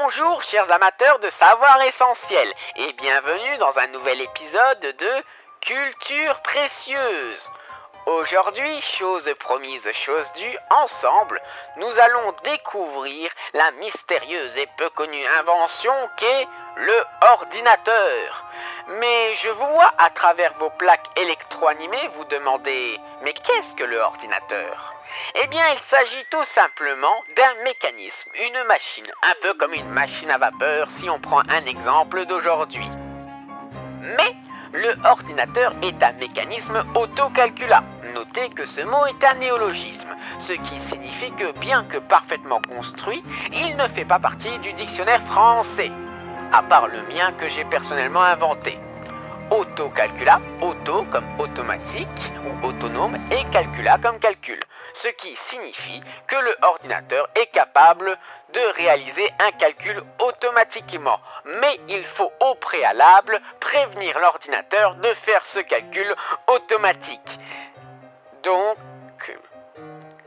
Bonjour chers amateurs de savoir essentiel et bienvenue dans un nouvel épisode de Culture précieuse. Aujourd'hui, chose promise, chose due, ensemble, nous allons découvrir la mystérieuse et peu connue invention qu'est le ordinateur. Mais je vous vois à travers vos plaques électroanimées vous demander « Mais qu'est-ce que le ordinateur ?» Eh bien, il s'agit tout simplement d'un mécanisme, une machine, un peu comme une machine à vapeur si on prend un exemple d'aujourd'hui. Mais le ordinateur est un mécanisme autocalculant. Notez que ce mot est un néologisme, ce qui signifie que bien que parfaitement construit, il ne fait pas partie du dictionnaire français, à part le mien que j'ai personnellement inventé. Autocalcula, auto comme automatique ou autonome et calcula comme calcul, ce qui signifie que le ordinateur est capable de réaliser un calcul automatiquement, mais il faut au préalable prévenir l'ordinateur de faire ce calcul automatique. Donc,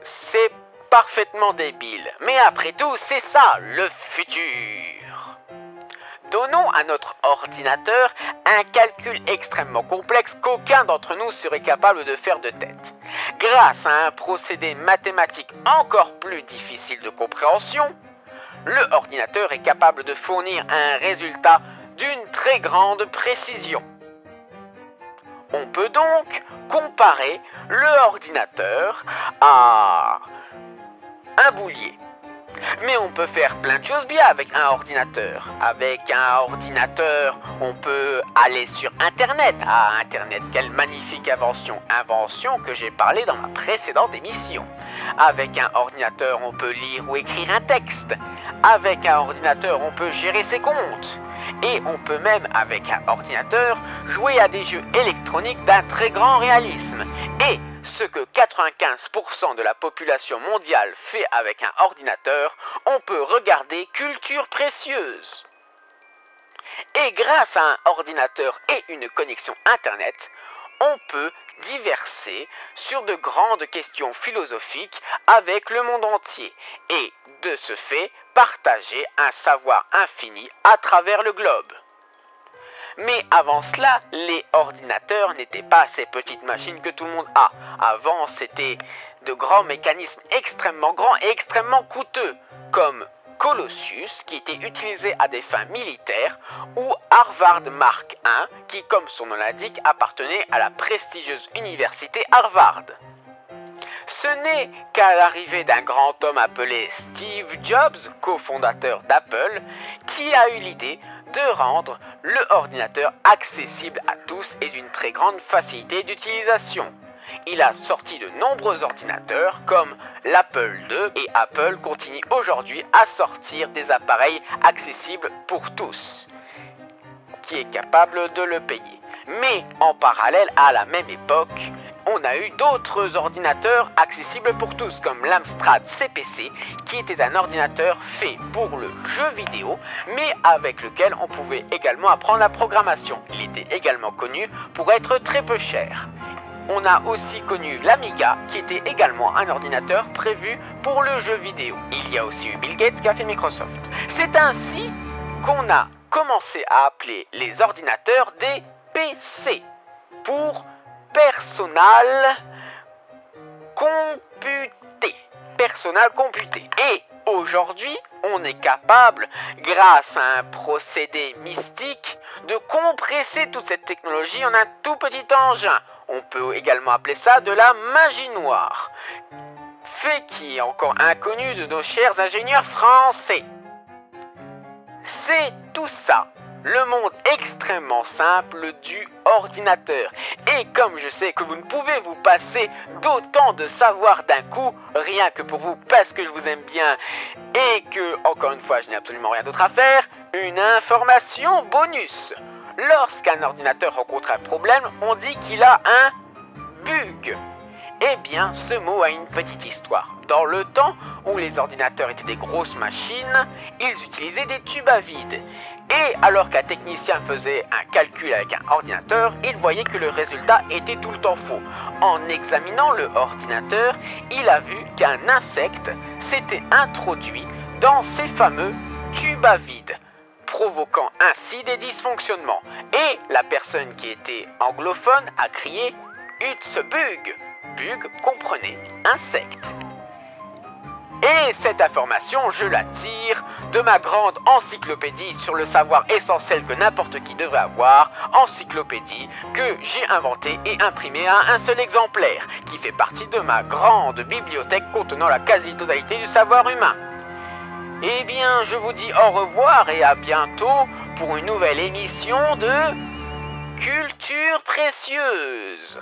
c'est parfaitement débile, mais après tout, c'est ça le futur. Donnons à notre ordinateur un calcul extrêmement complexe qu'aucun d'entre nous serait capable de faire de tête. Grâce à un procédé mathématique encore plus difficile de compréhension, le ordinateur est capable de fournir un résultat d'une très grande précision. On peut donc comparer le ordinateur à un boulier. Mais on peut faire plein de choses bien avec un ordinateur. Avec un ordinateur, on peut aller sur Internet. Ah, Internet, quelle magnifique invention. Invention que j'ai parlé dans ma précédente émission. Avec un ordinateur, on peut lire ou écrire un texte. Avec un ordinateur, on peut gérer ses comptes. Et on peut même, avec un ordinateur, jouer à des jeux électroniques d'un très grand réalisme. Et ce que 95% de la population mondiale fait avec un ordinateur, on peut regarder Culture précieuse. Et grâce à un ordinateur et une connexion Internet, on peut diverser sur de grandes questions philosophiques avec le monde entier et, de ce fait, partager un savoir infini à travers le globe. Mais avant cela, les ordinateurs n'étaient pas ces petites machines que tout le monde a. Avant, c'était de grands mécanismes extrêmement grands et extrêmement coûteux, comme Colossus, qui était utilisé à des fins militaires, ou Harvard Mark I, qui, comme son nom l'indique, appartenait à la prestigieuse université Harvard. Ce n'est qu'à l'arrivée d'un grand homme appelé Steve Jobs, cofondateur d'Apple, qui a eu l'idée de rendre le ordinateur accessible à tous et d'une très grande facilité d'utilisation. Il a sorti de nombreux ordinateurs comme l'Apple II et Apple continue aujourd'hui à sortir des appareils accessibles pour tous, qui est capable de le payer. Mais en parallèle, à la même époque, on a eu d'autres ordinateurs accessibles pour tous, comme l'Amstrad CPC, qui était un ordinateur fait pour le jeu vidéo, mais avec lequel on pouvait également apprendre la programmation. Il était également connu pour être très peu cher. On a aussi connu l'Amiga, qui était également un ordinateur prévu pour le jeu vidéo. Il y a aussi eu Bill Gates qui a fait Microsoft. C'est ainsi qu'on a commencé à appeler les ordinateurs des PC, pour Personal computé. Et aujourd'hui, on est capable, grâce à un procédé mystique, de compresser toute cette technologie en un tout petit engin. On peut également appeler ça de la magie noire, fait qui est encore inconnu de nos chers ingénieurs français. C'est tout ça, le monde extrêmement simple du ordinateur. Et comme je sais que vous ne pouvez vous passer d'autant de savoir d'un coup, rien que pour vous parce que je vous aime bien et que, encore une fois, je n'ai absolument rien d'autre à faire, une information bonus. Lorsqu'un ordinateur rencontre un problème, on dit qu'il a un bug. Eh bien, ce mot a une petite histoire. Dans le temps où les ordinateurs étaient des grosses machines, ils utilisaient des tubes à vide. Et alors qu'un technicien faisait un calcul avec un ordinateur, il voyait que le résultat était tout le temps faux. En examinant le ordinateur, il a vu qu'un insecte s'était introduit dans ces fameux tube à vide, provoquant ainsi des dysfonctionnements. Et la personne qui était anglophone a crié « It's a bug ». Bug, comprenez, insecte. Et cette information, je la tire de ma grande encyclopédie sur le savoir essentiel que n'importe qui devrait avoir, encyclopédie que j'ai inventée et imprimée à un seul exemplaire, qui fait partie de ma grande bibliothèque contenant la quasi-totalité du savoir humain. Eh bien, je vous dis au revoir et à bientôt pour une nouvelle émission de Culture Précieuse.